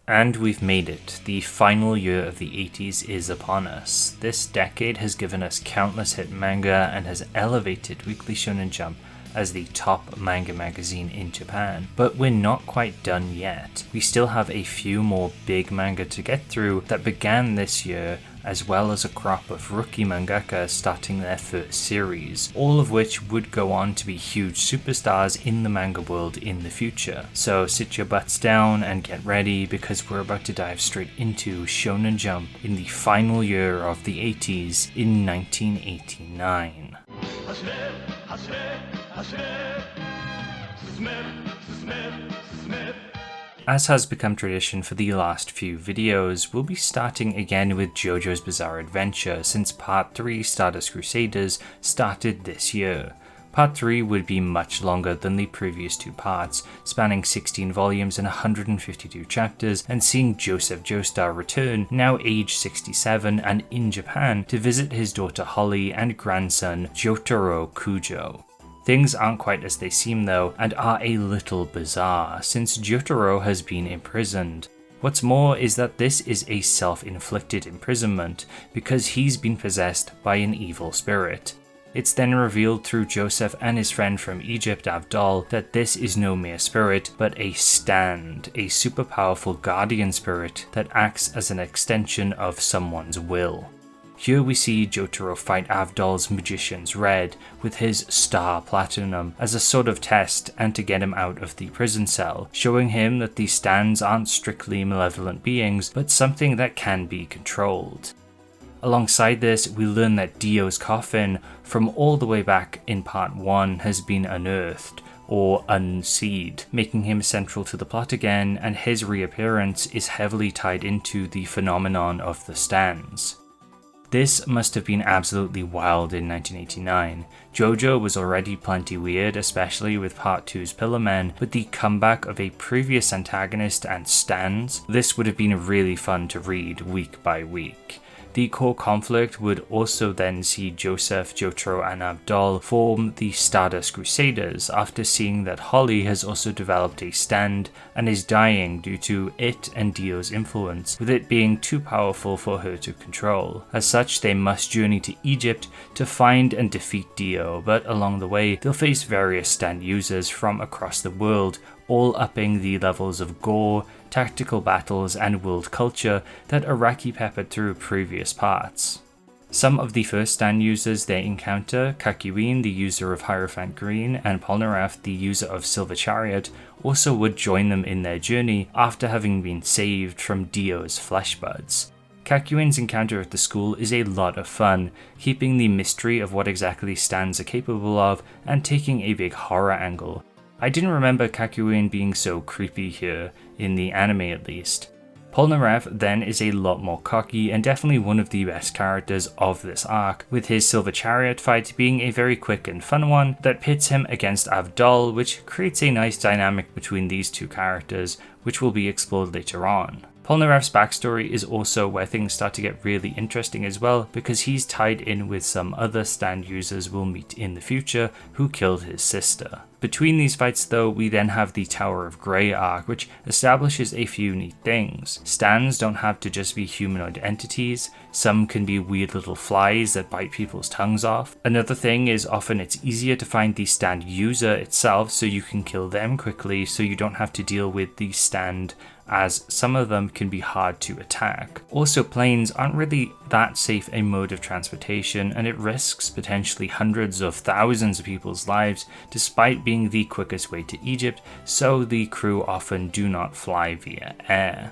And we've made it. The final year of the 80s is upon us. This decade has given us countless hit manga and has elevated Weekly Shonen Jump as the top manga magazine in Japan. But we're not quite done yet. We still have a few more big manga to get through that began this year, as well as a crop of rookie mangaka starting their first series, all of which would go on to be huge superstars in the manga world in the future. So sit your butts down and get ready, because we're about to dive straight into Shonen Jump in the final year of the 80s in 1989. As has become tradition for the last few videos, we'll be starting again with JoJo's Bizarre Adventure, since Part 3 Stardust Crusaders started this year. Part 3 would be much longer than the previous two parts, spanning 16 volumes and 152 chapters, and seeing Joseph Joestar return, now age 67 and in Japan, to visit his daughter Holly and grandson Jotaro Kujo. Things aren't quite as they seem though, and are a little bizarre, since Jotaro has been imprisoned. What's more is that this is a self-inflicted imprisonment, because he's been possessed by an evil spirit. It's then revealed through Joseph and his friend from Egypt, Avdol, that this is no mere spirit, but a stand, a super powerful guardian spirit that acts as an extension of someone's will. Here we see Jotaro fight Avdol's Magician's Red with his Star Platinum as a sort of test and to get him out of the prison cell, showing him that these stands aren't strictly malevolent beings, but something that can be controlled. Alongside this, we learn that Dio's coffin from all the way back in Part 1 has been unearthed, or unseed, making him central to the plot again, and his reappearance is heavily tied into the phenomenon of the stands. This must have been absolutely wild in 1989. JoJo was already plenty weird, especially with Part 2's Pillar Men, but the comeback of a previous antagonist and stands, this would have been really fun to read week by week. The core conflict would also then see Joseph, Jotaro and Avdol form the Stardust Crusaders after seeing that Holly has also developed a stand and is dying due to it and Dio's influence, with it being too powerful for her to control. As such, they must journey to Egypt to find and defeat Dio, but along the way they'll face various stand users from across the world, all upping the levels of gore, tactical battles and world culture that Araki peppered through previous parts. Some of the first stand users they encounter, Kakyoin, the user of Hierophant Green, and Polnareff, the user of Silver Chariot, also would join them in their journey after having been saved from Dio's flesh buds. Kakyoin's encounter at the school is a lot of fun, keeping the mystery of what exactly stands are capable of and taking a big horror angle. I didn't remember Kakyoin being so creepy here, in the anime at least. Polnareff then is a lot more cocky and definitely one of the best characters of this arc, with his Silver Chariot fight being a very quick and fun one that pits him against Avdol, which creates a nice dynamic between these two characters, which will be explored later on. Polnareff's backstory is also where things start to get really interesting as well, because he's tied in with some other stand users we'll meet in the future who killed his sister. Between these fights though, we then have the Tower of Grey arc, which establishes a few neat things. Stands don't have to just be humanoid entities, some can be weird little flies that bite people's tongues off. Another thing is often it's easier to find the stand user itself, so you can kill them quickly so you don't have to deal with the stand, as some of them can be hard to attack. Also, planes aren't really that safe a mode of transportation, and it risks potentially hundreds of thousands of people's lives despite being the quickest way to Egypt, so the crew often do not fly via air.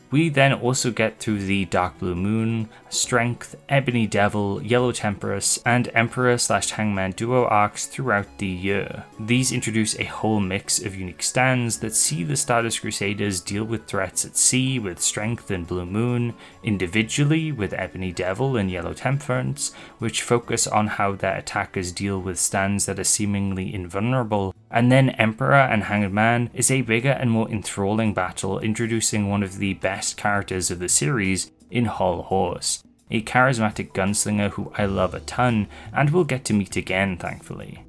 We then also get through the Dark Blue Moon, Strength, Ebony Devil, Yellow Temperance, and Emperor/Hangman duo arcs throughout the year. These introduce a whole mix of unique stands that see the Stardust Crusaders deal with threats at sea with Strength and Blue Moon, individually with Ebony Devil and Yellow Temperance, which focus on how their attackers deal with stands that are seemingly invulnerable, and then Emperor and Hanged Man is a bigger and more enthralling battle, introducing one of the best characters of the series in Hull Horse, a charismatic gunslinger who I love a ton and will get to meet again thankfully.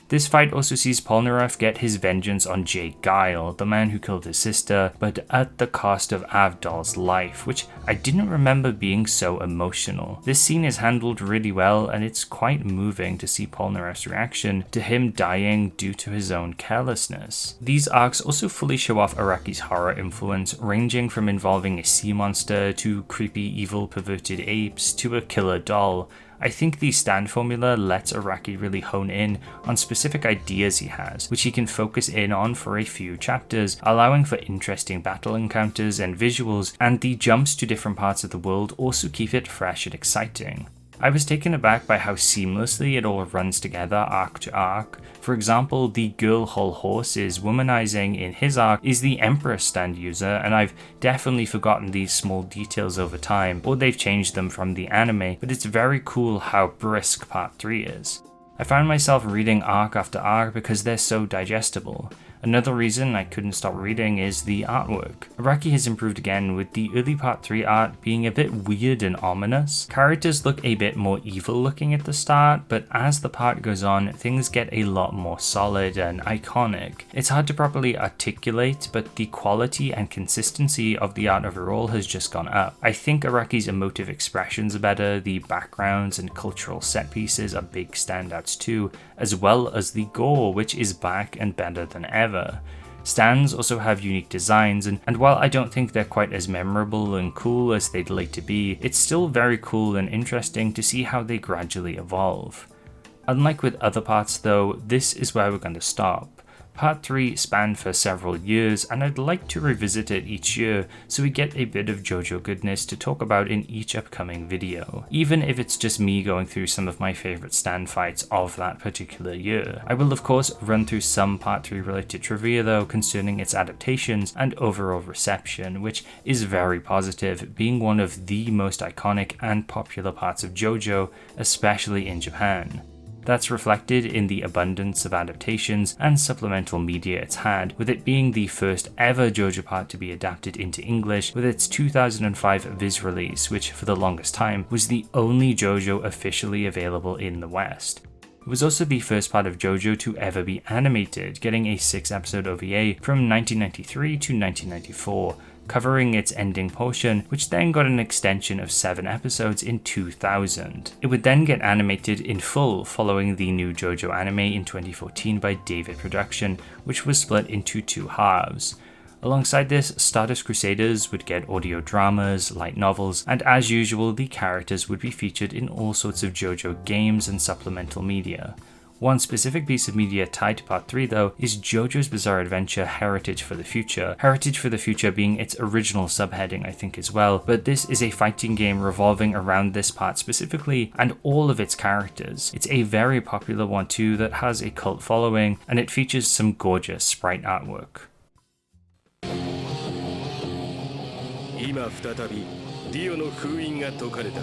This fight also sees Polnareff get his vengeance on Jake Guile, the man who killed his sister, but at the cost of Avdol's life, which I didn't remember being so emotional. This scene is handled really well, and it's quite moving to see Polnareff's reaction to him dying due to his own carelessness. These arcs also fully show off Araki's horror influence, ranging from involving a sea monster to creepy evil perverted apes to a killer doll. I think the stand formula lets Araki really hone in on specific ideas he has, which he can focus in on for a few chapters, allowing for interesting battle encounters and visuals, and the jumps to different parts of the world also keep it fresh and exciting. I was taken aback by how seamlessly it all runs together arc to arc. For example, the girl Hull Horse is womanizing in his arc is the Empress stand user, and I've definitely forgotten these small details over time, or they've changed them from the anime, but it's very cool how brisk part 3 is. I found myself reading arc after arc because they're so digestible. Another reason I couldn't stop reading is the artwork. Araki has improved again, with the early part 3 art being a bit weird and ominous. Characters look a bit more evil looking at the start, but as the part goes on, things get a lot more solid and iconic. It's hard to properly articulate, but the quality and consistency of the art overall has just gone up. I think Araki's emotive expressions are better, the backgrounds and cultural set pieces are big standouts too, as well as the gore, which is back and better than ever. Stands also have unique designs, and while I don't think they're quite as memorable and cool as they'd like to be, it's still very cool and interesting to see how they gradually evolve. Unlike with other parts though, this is where we're going to stop. Part 3 spanned for several years, and I'd like to revisit it each year so we get a bit of JoJo goodness to talk about in each upcoming video, even if it's just me going through some of my favourite stand fights of that particular year. I will of course run through some Part 3 related trivia though concerning its adaptations and overall reception, which is very positive, being one of the most iconic and popular parts of JoJo, especially in Japan. That's reflected in the abundance of adaptations and supplemental media it's had, with it being the first ever JoJo part to be adapted into English with its 2005 Viz release, which for the longest time was the only JoJo officially available in the West. It was also the first part of JoJo to ever be animated, getting a 6-episode OVA from 1993 to 1994, covering its ending portion, which then got an extension of 7 episodes in 2000. It would then get animated in full following the new JoJo anime in 2014 by David Production, which was split into 2 halves. Alongside this, Stardust Crusaders would get audio dramas, light novels, and as usual, the characters would be featured in all sorts of JoJo games and supplemental media. One specific piece of media tied to Part 3 though is JoJo's Bizarre Adventure Heritage for the Future. Heritage for the Future being its original subheading I think as well, but this is a fighting game revolving around this part specifically and all of its characters. It's a very popular one too that has a cult following, and it features some gorgeous sprite artwork. 今再びディオの封印が解かれた。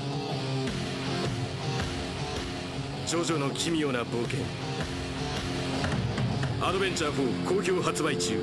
ジョジョの奇妙な冒険アドベンチャー4好評発売中。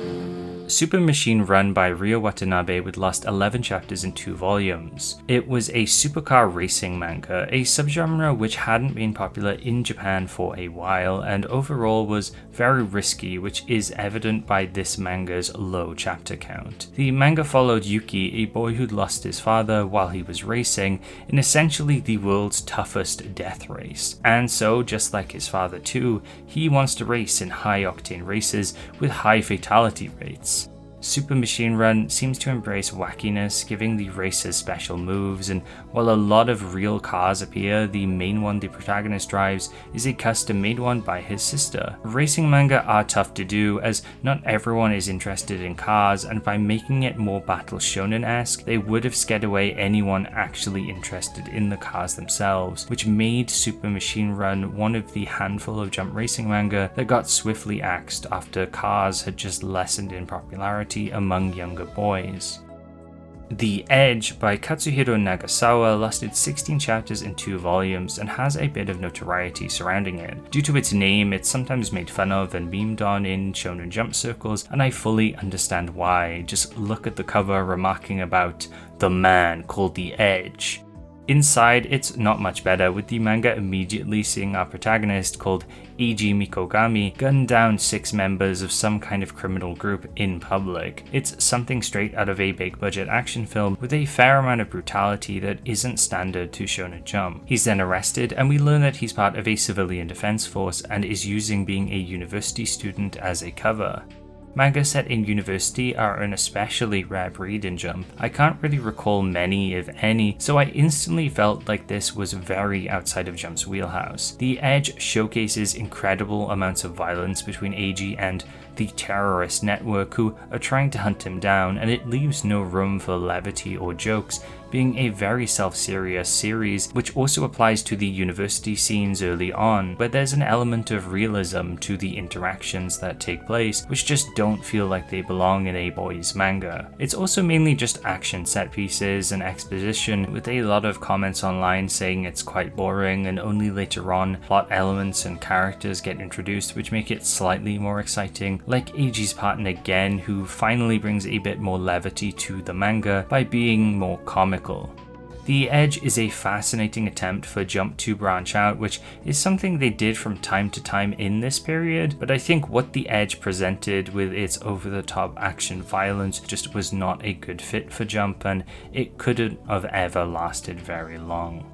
Super Machine Run by Ryo Watanabe would last 11 chapters in 2 volumes. It was a supercar racing manga, a subgenre which hadn't been popular in Japan for a while and overall was very risky, which is evident by this manga's low chapter count. The manga followed Yuki, a boy who'd lost his father while he was racing, in essentially the world's toughest death race. And so, just like his father too, he wants to race in high-octane races with high fatality rates. Super Machine Run seems to embrace wackiness, giving the races special moves, and while a lot of real cars appear, the main one the protagonist drives is a custom-made one by his sister. Racing manga are tough to do, as not everyone is interested in cars, and by making it more battle shonen-esque, they would have scared away anyone actually interested in the cars themselves, which made Super Machine Run one of the handful of jump racing manga that got swiftly axed after cars had just lessened in popularity among younger boys. The Edge by Katsuhiro Nagasawa lasted 16 chapters in 2 volumes and has a bit of notoriety surrounding it. Due to its name, it's sometimes made fun of and memed on in Shonen Jump circles, and I fully understand why. Just look at the cover remarking about the man called the Edge. Inside, it's not much better, with the manga immediately seeing our protagonist, called Eiji Mikogami, gun down 6 members of some kind of criminal group in public. It's something straight out of a big budget action film with a fair amount of brutality that isn't standard to Shonen Jump. He's then arrested, and we learn that he's part of a civilian defense force and is using being a university student as a cover. Manga set in university are an especially rare breed in Jump. I can't really recall many, if any, so I instantly felt like this was very outside of Jump's wheelhouse. The Edge showcases incredible amounts of violence between Eiji and the terrorist network who are trying to hunt him down, and it leaves no room for levity or jokes, being a very self-serious series, which also applies to the university scenes early on, where there's an element of realism to the interactions that take place, which just don't feel like they belong in a boys' manga. It's also mainly just action set pieces and exposition, with a lot of comments online saying it's quite boring and only later on plot elements and characters get introduced which make it slightly more exciting, like Eiji's partner Gen, who finally brings a bit more levity to the manga by being more comical. The Edge is a fascinating attempt for Jump to branch out, which is something they did from time to time in this period, but I think what The Edge presented with its over-the-top action violence just was not a good fit for Jump, and it couldn't have ever lasted very long.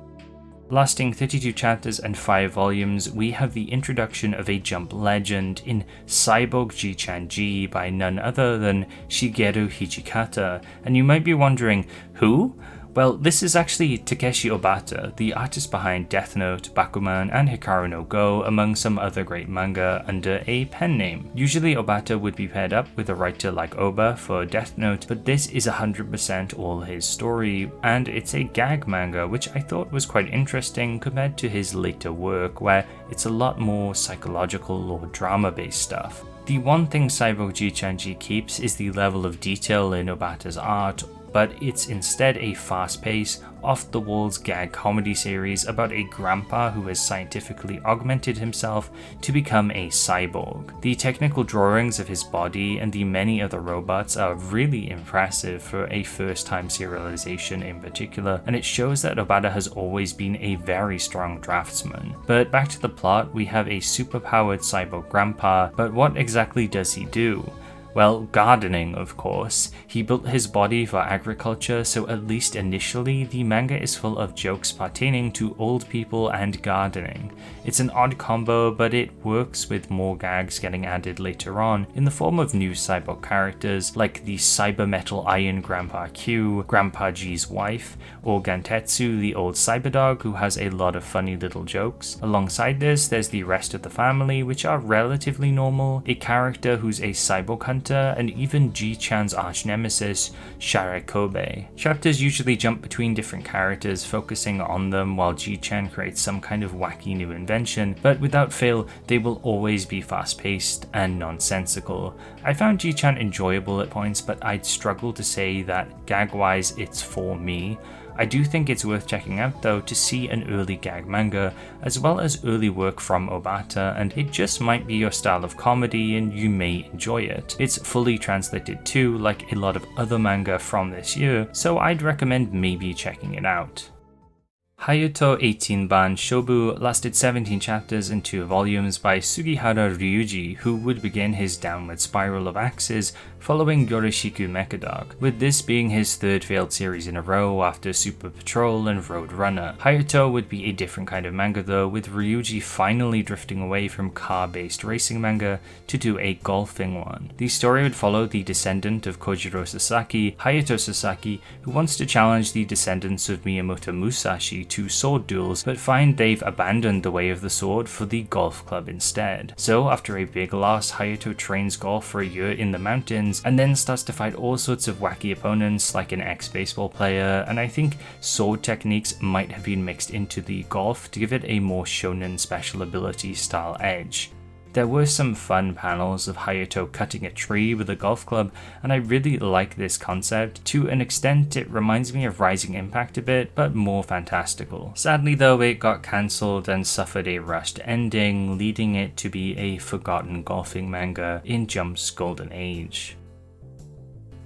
Lasting 32 chapters and 5 volumes, we have the introduction of a Jump legend in Cyborg Jiichan G by none other than Shigeru Hijikata, and you might be wondering, who? Well, this is actually Takeshi Obata, the artist behind Death Note, Bakuman, and Hikaru no Go, among some other great manga under a pen name. Usually Obata would be paired up with a writer like Oba for Death Note, but this is 100% all his story, and it's a gag manga, which I thought was quite interesting compared to his later work, where it's a lot more psychological or drama-based stuff. The one thing Cyborg Jiichan G keeps is the level of detail in Obata's art, but it's instead a fast-paced, off-the-walls gag comedy series about a grandpa who has scientifically augmented himself to become a cyborg. The technical drawings of his body and the many other robots are really impressive for a first-time serialization in particular, and it shows that Obata has always been a very strong draftsman. But back to the plot, we have a superpowered cyborg grandpa, but what exactly does he do? Well, gardening, of course. He built his body for agriculture, so at least initially, the manga is full of jokes pertaining to old people and gardening. It's an odd combo, but it works with more gags getting added later on in the form of new cyborg characters like the cyber metal iron Grandpa Q, Grandpa G's wife, or Gantetsu, the old cyberdog who has a lot of funny little jokes. Alongside this, there's the rest of the family, which are relatively normal, a character who's a cyborg hunter, and even Ji-chan's arch-nemesis, Sharekobe. Chapters usually jump between different characters, focusing on them while Ji-chan creates some kind of wacky new invention, but without fail, they will always be fast-paced and nonsensical. I found Ji-chan enjoyable at points, but I'd struggle to say that gag-wise it's for me. I do think it's worth checking out though to see an early gag manga, as well as early work from Obata, and it just might be your style of comedy and you may enjoy it. It's fully translated too, like a lot of other manga from this year, so I'd recommend maybe checking it out. Hayato 18-ban Shoubu lasted 17 chapters and 2 volumes by Sugihara Ryuji, who would begin his downward spiral of axes following Yorishiku Mechadog, with this being his third failed series in a row after Super Patrol and Road Runner. Hayato would be a different kind of manga though, with Ryuji finally drifting away from car-based racing manga to do a golfing one. The story would follow the descendant of Kojiro Sasaki, Hayato Sasaki, who wants to challenge the descendants of Miyamoto Musashi to sword duels, but find they've abandoned the way of the sword for the golf club instead. So after a big loss, Hayato trains golf for a year in the mountains, and then starts to fight all sorts of wacky opponents like an ex-baseball player, and I think sword techniques might have been mixed into the golf to give it a more shonen special ability style edge. There were some fun panels of Hayato cutting a tree with a golf club, and I really like this concept. To an extent, it reminds me of Rising Impact a bit, but more fantastical. Sadly though, it got cancelled and suffered a rushed ending, leading it to be a forgotten golfing manga in Jump's golden age.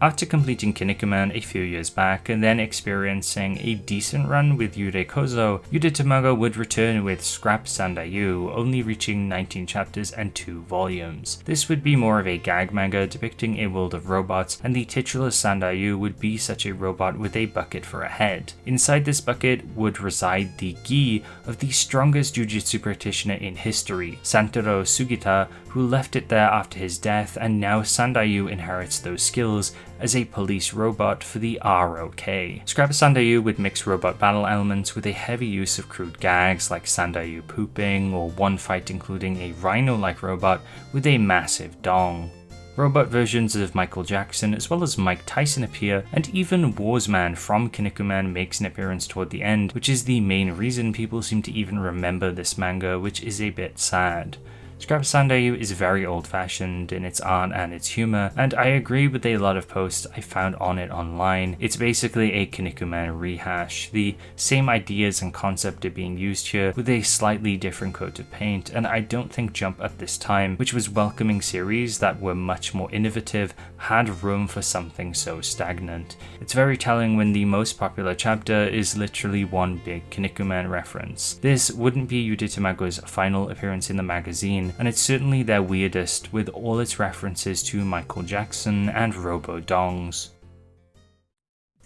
After completing Kinnikuman a few years back and then experiencing a decent run with Yurei Kozo, Yude Tamago would return with Scrap Sandayu, only reaching 19 chapters and 2 volumes. This would be more of a gag manga depicting a world of robots, and the titular Sandayu would be such a robot with a bucket for a head. Inside this bucket would reside the gi of the strongest jujutsu practitioner in history, Santoro Sugita, who left it there after his death, and now Sandayu inherits those skills as a police robot for the ROK. Scrap Sandayu would mix robot battle elements with a heavy use of crude gags like Sandayu pooping, or one fight including a rhino-like robot with a massive dong. Robot versions of Michael Jackson as well as Mike Tyson appear, and even Warsman from Kinnikuman makes an appearance toward the end, which is the main reason people seem to even remember this manga, which is a bit sad. Scrap Sandayu is very old-fashioned in its art and its humor, and I agree with a lot of posts I found on it online. It's basically a Kinnikuman rehash. The same ideas and concept are being used here with a slightly different coat of paint, and I don't think Jump at this time, which was welcoming series that were much more innovative, had room for something so stagnant. It's very telling when the most popular chapter is literally one big Kinnikuman reference. This wouldn't be Yude Tamago's final appearance in the magazine, and it's certainly their weirdest, with all its references to Michael Jackson and Robo-Dongs.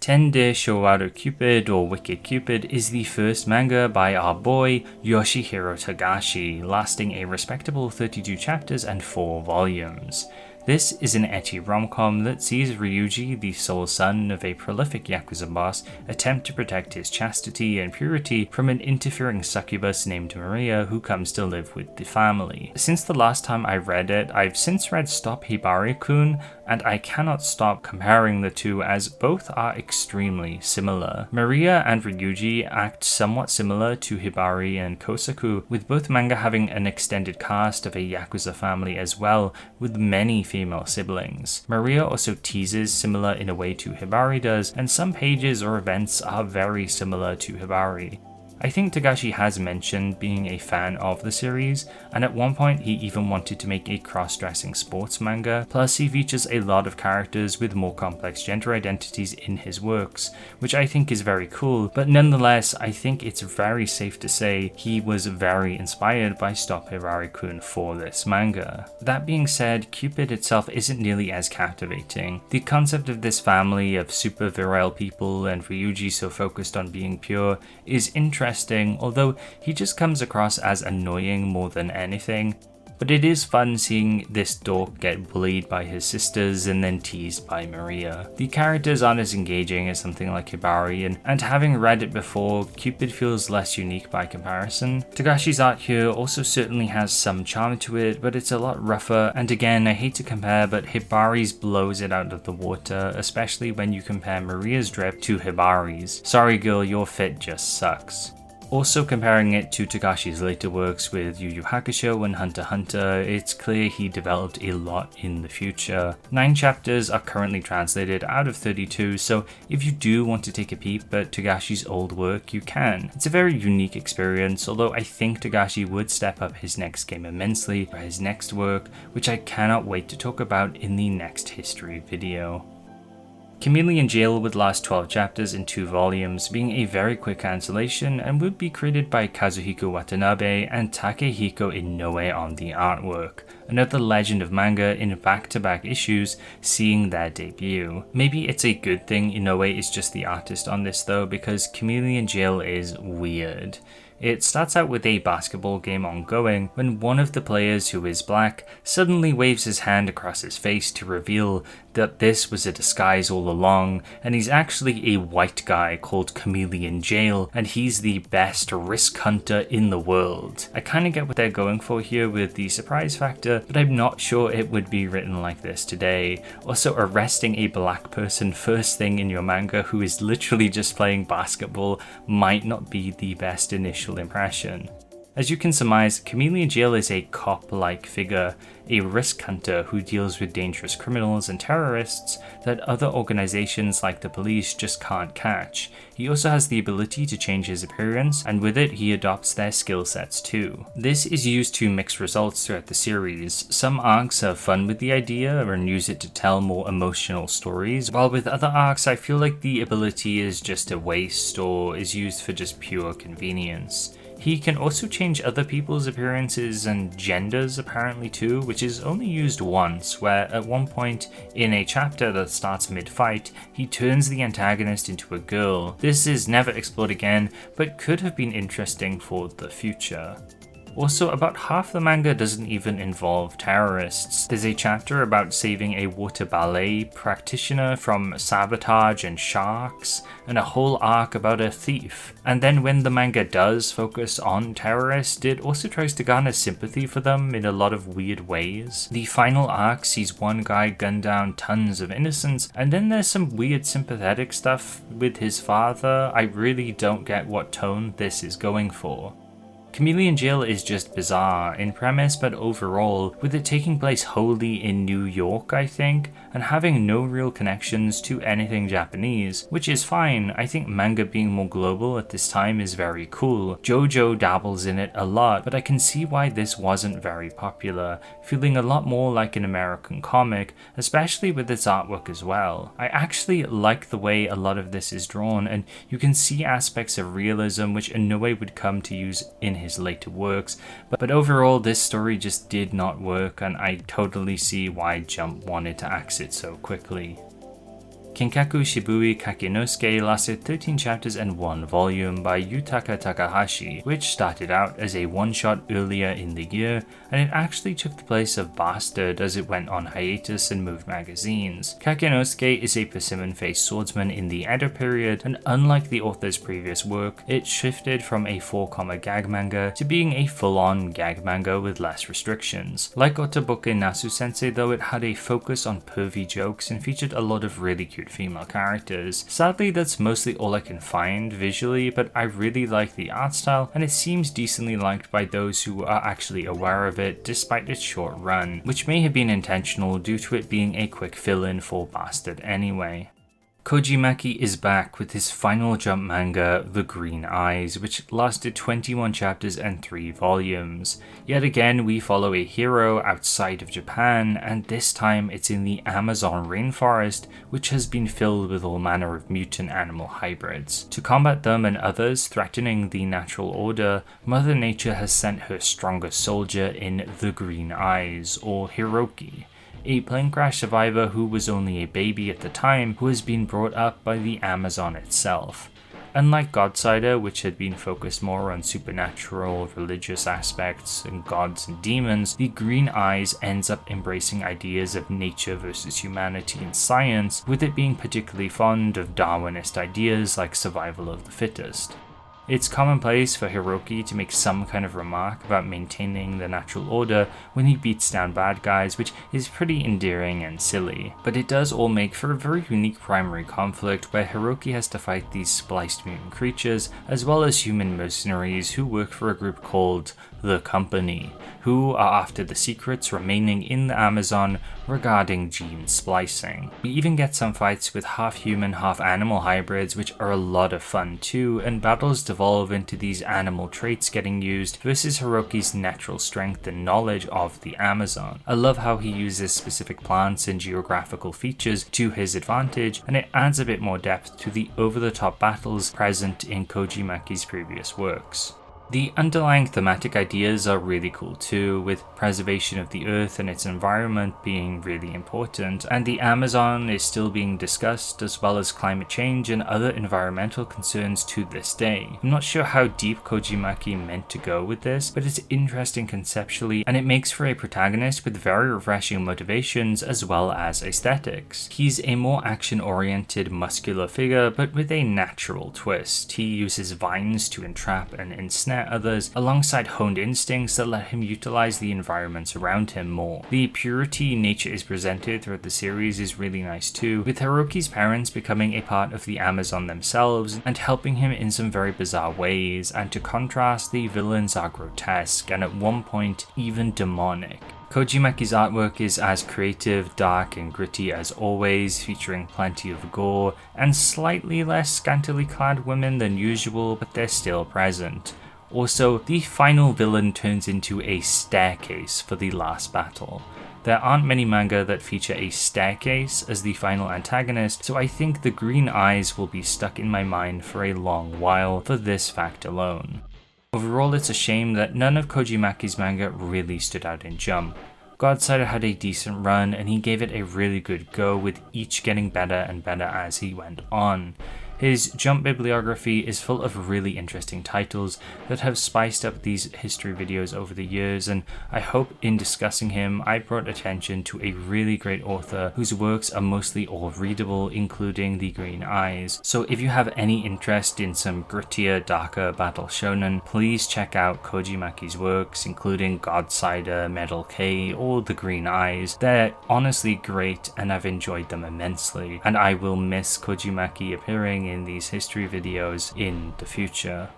Tende Showaru Cupid, or Wicked Cupid, is the first manga by our boy Yoshihiro Togashi, lasting a respectable 32 chapters and 4 volumes. This is an ecchi rom-com that sees Ryuji, the sole son of a prolific Yakuza boss, attempt to protect his chastity and purity from an interfering succubus named Maria who comes to live with the family. Since the last time I read it, I've since read Stop Hibari-kun, and I cannot stop comparing the two as both are extremely similar. Maria and Ryuji act somewhat similar to Hibari and Kosaku, with both manga having an extended cast of a Yakuza family as well, with many female siblings. Maria also teases similar in a way to Hibari does, and some pages or events are very similar to Hibari. I think Togashi has mentioned being a fan of the series, and at one point he even wanted to make a cross-dressing sports manga, plus he features a lot of characters with more complex gender identities in his works, which I think is very cool, but nonetheless I think it's very safe to say he was very inspired by Stop Hibari-kun for this manga. That being said, Cupid itself isn't nearly as captivating. The concept of this family of super virile people and Ryuji so focused on being pure is interesting, although he just comes across as annoying more than anything. But it is fun seeing this dork get bullied by his sisters and then teased by Maria. The characters aren't as engaging as something like Hibari, and having read it before, Cupid feels less unique by comparison. Togashi's art here also certainly has some charm to it, but it's a lot rougher, and again, I hate to compare, but Hibari's blows it out of the water, especially when you compare Maria's drip to Hibari's. Sorry girl, your fit just sucks. Also comparing it to Togashi's later works with Yu Yu Hakusho and Hunter x Hunter, it's clear he developed a lot in the future. 9 chapters are currently translated out of 32, so if you do want to take a peep at Togashi's old work, you can. It's a very unique experience, although I think Togashi would step up his next game immensely for his next work, which I cannot wait to talk about in the next history video. Chameleon Jail would last 12 chapters in 2 volumes, being a very quick cancellation, and would be created by Kazuhiko Watanabe and Takehiko Inoue on the artwork. Another legend of manga in back-to-back issues seeing their debut. Maybe it's a good thing Inoue is just the artist on this though, because Chameleon Jail is weird. It starts out with a basketball game ongoing when one of the players, who is black, suddenly waves his hand across his face to reveal that this was a disguise all along, and he's actually a white guy called Chameleon Jail, and he's the best risk hunter in the world. I kinda get what they're going for here with the surprise factor, but I'm not sure it would be written like this today. Also, arresting a black person first thing in your manga who is literally just playing basketball might not be the best initial impression. As you can surmise, Chameleon Jail is a cop-like figure, a risk hunter who deals with dangerous criminals and terrorists that other organizations like the police just can't catch. He also has the ability to change his appearance, and with it he adopts their skill sets too. This is used to mix results throughout the series. Some arcs have fun with the idea and use it to tell more emotional stories, while with other arcs I feel like the ability is just a waste or is used for just pure convenience. He can also change other people's appearances and genders apparently too, which is only used once, where at one point in a chapter that starts mid-fight, he turns the antagonist into a girl. This is never explored again, but could have been interesting for the future. Also, about half the manga doesn't even involve terrorists. There's a chapter about saving a water ballet practitioner from sabotage and sharks, and a whole arc about a thief. And then when the manga does focus on terrorists, it also tries to garner sympathy for them in a lot of weird ways. The final arc sees one guy gun down tons of innocents, and then there's some weird sympathetic stuff with his father. I really don't get what tone this is going for. Chameleon Jail is just bizarre in premise, but overall, with it taking place wholly in New York, I think, and having no real connections to anything Japanese, which is fine. I think manga being more global at this time is very cool. JoJo dabbles in it a lot, but I can see why this wasn't very popular, feeling a lot more like an American comic, especially with its artwork as well. I actually like the way a lot of this is drawn, and you can see aspects of realism which Inoue would come to use in his later works, but overall this story just did not work, and I totally see why Jump wanted to axe it so quickly. Kenkaku Shibui Kakinosuke lasted 13 chapters and 1 volume by Yutaka Takahashi, which started out as a one-shot earlier in the year, and it actually took the place of Bastard as it went on hiatus and moved magazines. Kakinosuke is a persimmon-faced swordsman in the Edo period, and unlike the author's previous work, it shifted from a 4-comma gag manga to being a full-on gag manga with less restrictions. Like Otoboke Nasu-sensei though, it had a focus on pervy jokes and featured a lot of really cute female characters. Sadly, that's mostly all I can find visually, but I really like the art style, and it seems decently liked by those who are actually aware of it despite its short run, which may have been intentional due to it being a quick fill-in for Bastard anyway. Kojimaki is back with his final Jump manga, The Green Eyes, which lasted 21 chapters and 3 volumes. Yet again, we follow a hero outside of Japan, and this time it's in the Amazon rainforest, which has been filled with all manner of mutant animal hybrids. To combat them and others threatening the natural order, Mother Nature has sent her strongest soldier in The Green Eyes, or Hiroki, a plane crash survivor who was only a baby at the time, who has been brought up by the Amazon itself. Unlike Godsider, which had been focused more on supernatural, religious aspects and gods and demons, The Green Eyes ends up embracing ideas of nature versus humanity and science, with it being particularly fond of Darwinist ideas like survival of the fittest. It's commonplace for Hiroki to make some kind of remark about maintaining the natural order when he beats down bad guys, which is pretty endearing and silly. But it does all make for a very unique primary conflict where Hiroki has to fight these spliced mutant creatures, as well as human mercenaries who work for a group called The Company, who are after the secrets remaining in the Amazon regarding gene splicing. We even get some fights with half-human, half-animal hybrids, which are a lot of fun too, and battles devolve into these animal traits getting used versus Hiroki's natural strength and knowledge of the Amazon. I love how he uses specific plants and geographical features to his advantage, and it adds a bit more depth to the over-the-top battles present in Kojimaki's previous works. The underlying thematic ideas are really cool too, with preservation of the earth and its environment being really important, and the Amazon is still being discussed, as well as climate change and other environmental concerns to this day. I'm not sure how deep Kojimaki meant to go with this, but it's interesting conceptually, and it makes for a protagonist with very refreshing motivations as well as aesthetics. He's a more action-oriented, muscular figure, but with a natural twist. He uses vines to entrap and ensnare, ensnare others, alongside honed instincts that let him utilize the environments around him more. The purity nature is presented throughout the series is really nice too, with Hiroki's parents becoming a part of the Amazon themselves and helping him in some very bizarre ways, and to contrast, the villains are grotesque and at one point even demonic. Kojimaki's artwork is as creative, dark and gritty as always, featuring plenty of gore and slightly less scantily clad women than usual, but they're still present. Also, the final villain turns into a staircase for the last battle. There aren't many manga that feature a staircase as the final antagonist, so I think the green eyes will be stuck in my mind for a long while for this fact alone. Overall, it's a shame that none of Kojimaki's manga really stood out in Jump. Godsider had a decent run and he gave it a really good go, with each getting better and better as he went on. His Jump bibliography is full of really interesting titles that have spiced up these history videos over the years, and I hope in discussing him I brought attention to a really great author whose works are mostly all readable, including The Green Eyes. So if you have any interest in some grittier, darker battle shonen, please check out Kojimaki's works, including Godsider, Metal K, or The Green Eyes. They're honestly great and I've enjoyed them immensely, and I will miss Kojimaki appearing in these history videos in the future.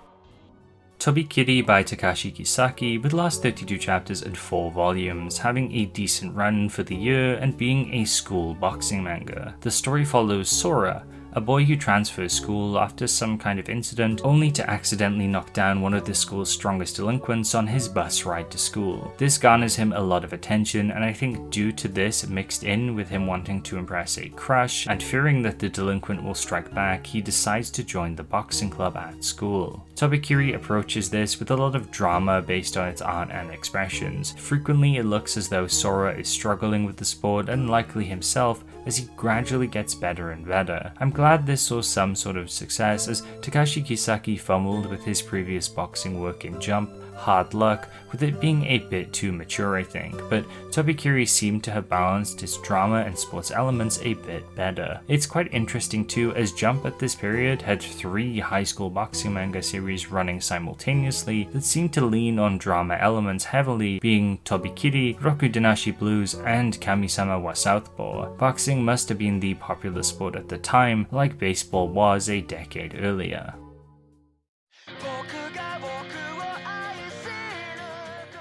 Tobikkiri by Takashi Kisaki would last 32 chapters and 4 volumes, having a decent run for the year and being a school boxing manga. The story follows Sora, a boy who transfers school after some kind of incident, only to accidentally knock down one of the school's strongest delinquents on his bus ride to school. This garners him a lot of attention, and I think due to this, mixed in with him wanting to impress a crush and fearing that the delinquent will strike back, he decides to join the boxing club at school. Tobikkiri approaches this with a lot of drama based on its art and expressions. Frequently it looks as though Sora is struggling with the sport, and likely himself, as he gradually gets better and better. I'm glad this saw some sort of success, as Takashi Kisaki fumbled with his previous boxing work in Jump, Hard Luck, with it being a bit too mature I think, but Tobikkiri seemed to have balanced its drama and sports elements a bit better. It's quite interesting too, as Jump at this period had 3 high school boxing manga series running simultaneously that seemed to lean on drama elements heavily, being Tobikkiri, Rokudenashi Blues, and Kami-sama wa Southpaw. Boxing must have been the popular sport at the time, like baseball was a decade earlier.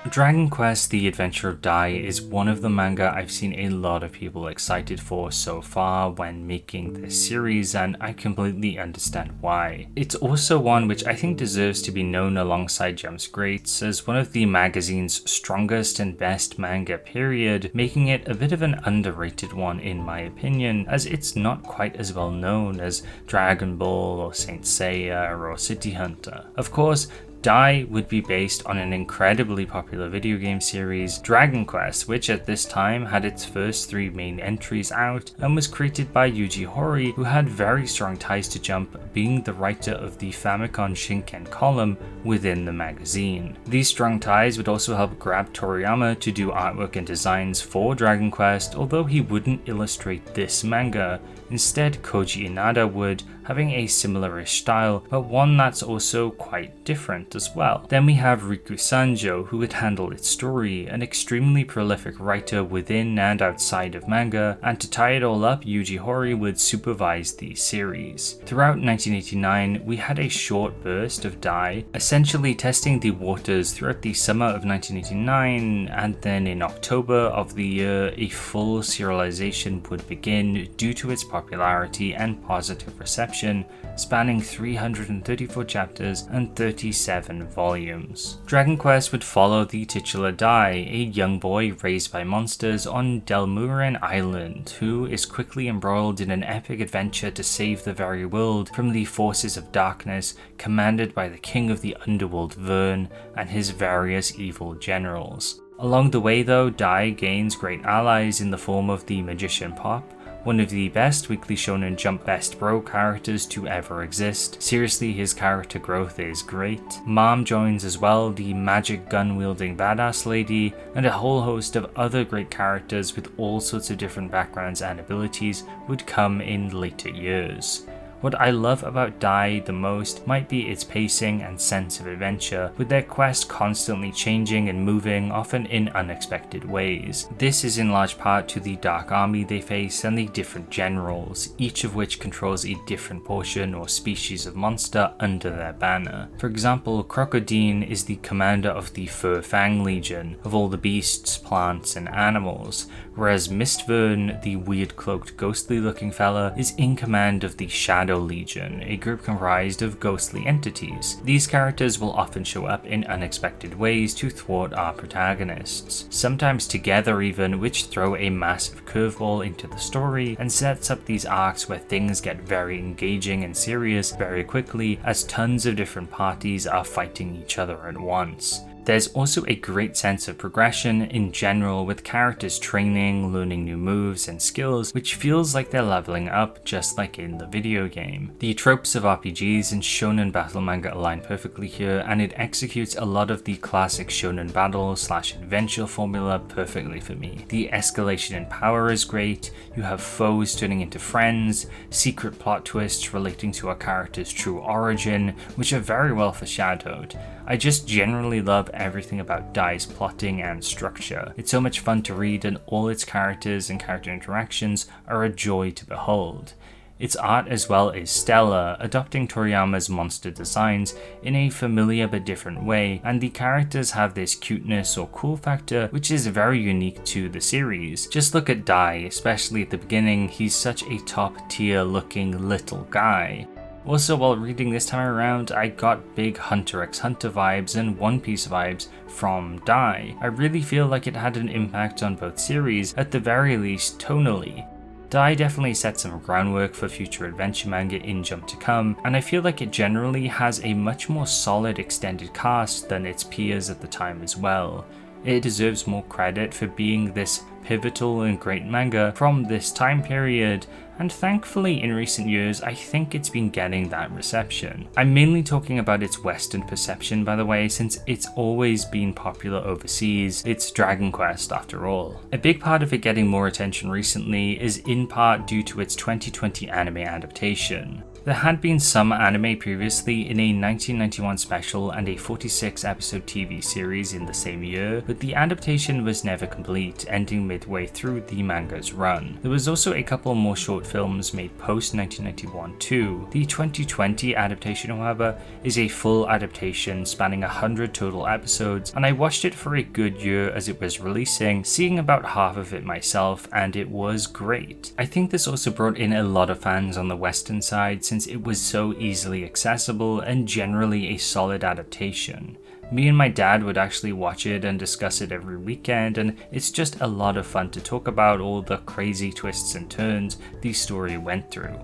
Dragon Quest: The Adventure of Dai is one of the manga I've seen a lot of people excited for so far when making this series, and I completely understand why. It's also one which I think deserves to be known alongside Jump's greats as one of the magazine's strongest and best manga period, making it a bit of an underrated one in my opinion, as it's not quite as well known as Dragon Ball or Saint Seiya or City Hunter. Of course, Dai would be based on an incredibly popular video game series, Dragon Quest, which at this time had its first 3 main entries out and was created by Yuji Horii, who had very strong ties to Jump, being the writer of the Famicom Shinken column within the magazine. These strong ties would also help grab Toriyama to do artwork and designs for Dragon Quest, although he wouldn't illustrate this manga. Instead, Koji Inada would, having a similar-ish style, but one that's also quite different as well. Then we have Riku Sanjo, who would handle its story, an extremely prolific writer within and outside of manga, and to tie it all up, Yuji Horii would supervise the series. Throughout 1989, we had a short burst of Dai, essentially testing the waters throughout the summer of 1989, and then in October of the year, a full serialization would begin due to its popularity and positive reception, spanning 334 chapters and 37 volumes. Dragon Quest would follow the titular Dai, a young boy raised by monsters on Delmuren Island, who is quickly embroiled in an epic adventure to save the very world from the forces of darkness commanded by the king of the underworld Vern and his various evil generals. Along the way though, Dai gains great allies in the form of the magician Pop, one of the best Weekly Shonen Jump best bro characters to ever exist. Seriously, his character growth is great. Mom joins as well, the magic gun wielding badass lady, and a whole host of other great characters with all sorts of different backgrounds and abilities would come in later years. What I love about Dai the most might be its pacing and sense of adventure, with their quest constantly changing and moving, often in unexpected ways. This is in large part to the Dark Army they face and the different generals, each of which controls a different portion or species of monster under their banner. For example, Crocodine is the commander of the Fur Fang Legion, of all the beasts, plants, and animals, whereas Mistvern, the weird cloaked ghostly looking fella, is in command of the Shadow Legion, a group comprised of ghostly entities. These characters will often show up in unexpected ways to thwart our protagonists, sometimes together even, which throw a massive curveball into the story and sets up these arcs where things get very engaging and serious very quickly as tons of different parties are fighting each other at once. There's also a great sense of progression in general, with characters training, learning new moves and skills, which feels like they're leveling up just like in the video game. The tropes of RPGs and shonen battle manga align perfectly here, and it executes a lot of the classic shonen battle/adventure formula perfectly for me. The escalation in power is great, you have foes turning into friends, secret plot twists relating to a character's true origin, which are very well foreshadowed. I just generally love everything about Dai's plotting and structure. It's so much fun to read, and all its characters and character interactions are a joy to behold. Its art as well is stellar, adopting Toriyama's monster designs in a familiar but different way, and the characters have this cuteness or cool factor which is very unique to the series. Just look at Dai, especially at the beginning. He's such a top tier looking little guy. Also, while reading this time around, I got big Hunter x Hunter vibes and One Piece vibes from Dai. I really feel like it had an impact on both series, at the very least tonally. Dai definitely set some groundwork for future adventure manga in Jump to come, and I feel like it generally has a much more solid extended cast than its peers at the time as well. It deserves more credit for being this pivotal and great manga from this time period, and thankfully in recent years I think it's been getting that reception. I'm mainly talking about its Western perception, by the way, since it's always been popular overseas. It's Dragon Quest after all. A big part of it getting more attention recently is in part due to its 2020 anime adaptation. There had been some anime previously in a 1991 special and a 46-episode TV series in the same year, but the adaptation was never complete, ending midway through the manga's run. There was also a couple more short films made post-1991 too. The 2020 adaptation, however, is a full adaptation spanning 100 total episodes, and I watched it for a good year as it was releasing, seeing about half of it myself, and it was great. I think this also brought in a lot of fans on the Western side, since it was so easily accessible and generally a solid adaptation. Me and my dad would actually watch it and discuss it every weekend, and it's just a lot of fun to talk about all the crazy twists and turns the story went through.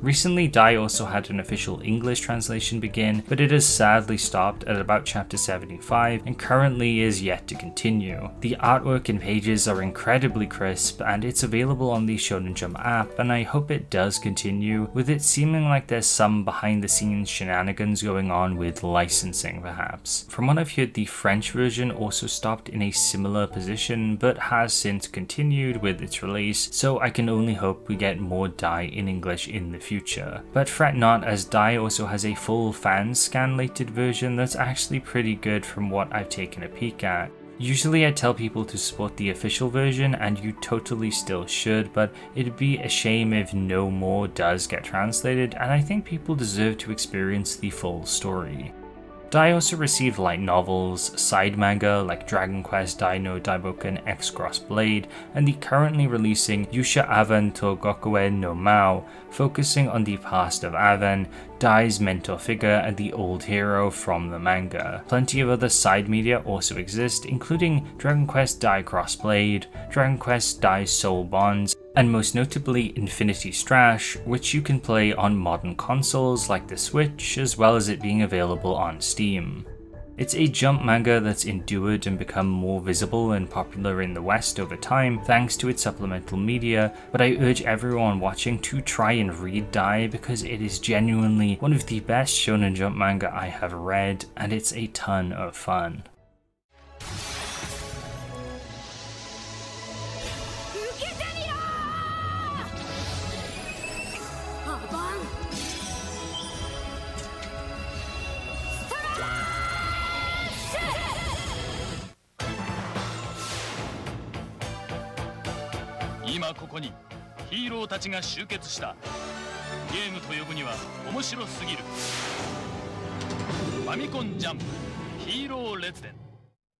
Recently, Dai also had an official English translation begin, but it has sadly stopped at about chapter 75 and currently is yet to continue. The artwork and pages are incredibly crisp, and it's available on the Shonen Jump app, and I hope it does continue, with it seeming like there's some behind the scenes shenanigans going on with licensing perhaps. From what I've heard, the French version also stopped in a similar position, but has since continued with its release, so I can only hope we get more Dai in English in the future. But fret not, as Dai also has a full fan scanlated version that's actually pretty good from what I've taken a peek at. Usually I tell people to support the official version, and you totally still should, but it'd be a shame if no more does get translated, and I think people deserve to experience the full story. Dai also received light novels, side manga like Dragon Quest Dai no Daibouken X Cross Blade, and the currently releasing Yusha Avan to Gokuen no Mao, focusing on the past of Avan, Dai's mentor figure and the old hero from the manga. Plenty of other side media also exist, including Dragon Quest Dai Cross Blade, Dragon Quest Dai Soul Bonds, and most notably Infinity Strash, which you can play on modern consoles like the Switch, as well as it being available on Steam. It's a jump manga that's endured and become more visible and popular in the West over time thanks to its supplemental media, but I urge everyone watching to try and read Dai because it is genuinely one of the best Shonen Jump manga I have read, and it's a ton of fun. はここにヒーローたちが集結した。ゲームと呼ぶには面白すぎる。ファミコンジャンプヒーロー列伝。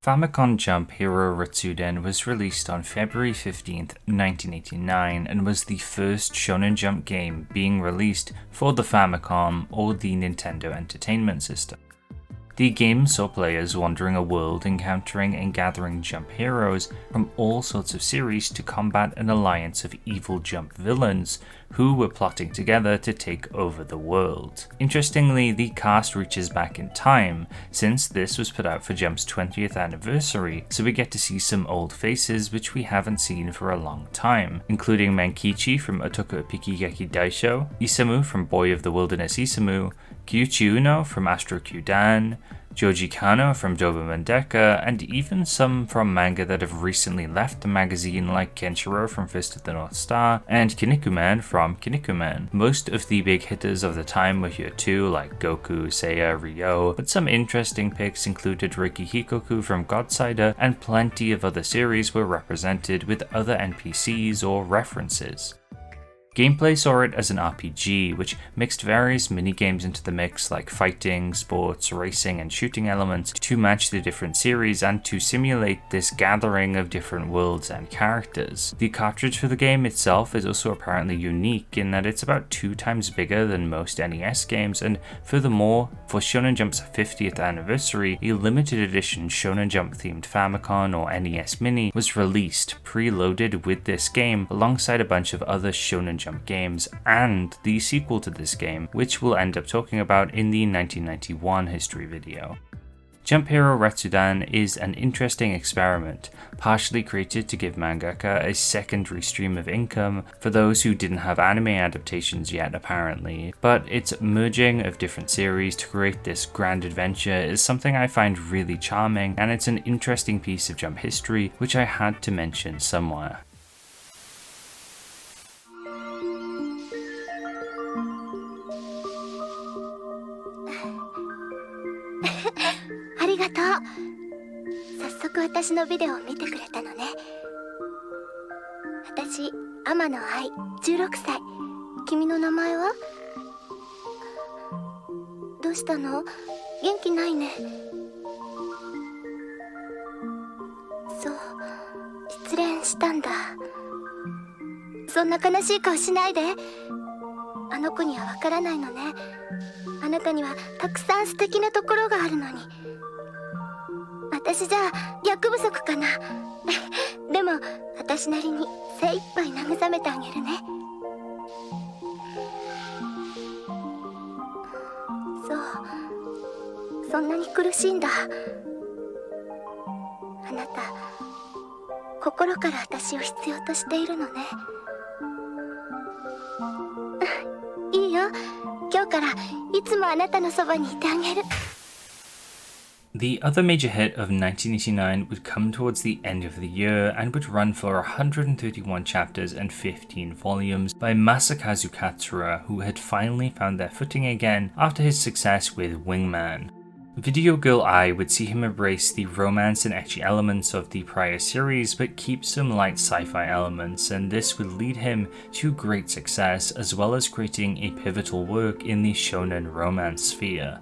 Famicom Jump Hero Retsuden was released on February 15th, 1989 and was the first Shonen Jump game being released for the Famicom or the Nintendo Entertainment System. The game saw players wandering a world, encountering and gathering jump heroes from all sorts of series to combat an alliance of evil jump villains who were plotting together to take over the world. Interestingly, the cast reaches back in time, since this was put out for Jump's 20th anniversary, so we get to see some old faces which we haven't seen for a long time, including Mankichi from Otoku Pikigeki Daisho, Isamu from Boy of the Wilderness Isamu, Kyuchi Uno from Astro Kyudan, Joji Kano from Doberman Deca, and even some from manga that have recently left the magazine like Kenshiro from Fist of the North Star and Kinnikuman from Kinnikuman. Most of the big hitters of the time were here too, like Goku, Seiya, Ryo, but some interesting picks included Riki Hikoku from Godsider, and plenty of other series were represented with other NPCs or references. Gameplay saw it as an RPG, which mixed various minigames into the mix like fighting, sports, racing and shooting elements to match the different series and to simulate this gathering of different worlds and characters. The cartridge for the game itself is also apparently unique in that it's about 2 times bigger than most NES games, and furthermore, for Shonen Jump's 50th anniversary, a limited edition Shonen Jump themed Famicom or NES Mini was released, preloaded with this game alongside a bunch of other Shonen Jump games and the sequel to this game, which we'll end up talking about in the 1991 history video. Jump Hero Retsuden is an interesting experiment, partially created to give mangaka a secondary stream of income for those who didn't have anime adaptations yet apparently, but its merging of different series to create this grand adventure is something I find really charming, and it's an interesting piece of Jump history which I had to mention somewhere. ありがとう。早速私のビデオを見てくれたのね。私、天野愛、16歳。君の名前は？どうしたの？元気ないね。そう、失恋したんだ。そんな悲しい顔しないで。あの子にはわからないのね。あなたにはたくさん素敵なところがあるのに。私じゃ役不足かな。でも私なりに精一杯慰めてあげるね。そう、そんなに苦しいんだ。あなた心から私を必要としているのね。いいよ、今日からいつもあなたのそばにいてあげる。 The other major hit of 1989 would come towards the end of the year and would run for 131 chapters and 15 volumes by Masakazu Katsura, who had finally found their footing again after his success with Wingman. Video Girl Ai would see him embrace the romance and ecchi elements of the prior series but keep some light sci-fi elements, and this would lead him to great success as well as creating a pivotal work in the shonen romance sphere.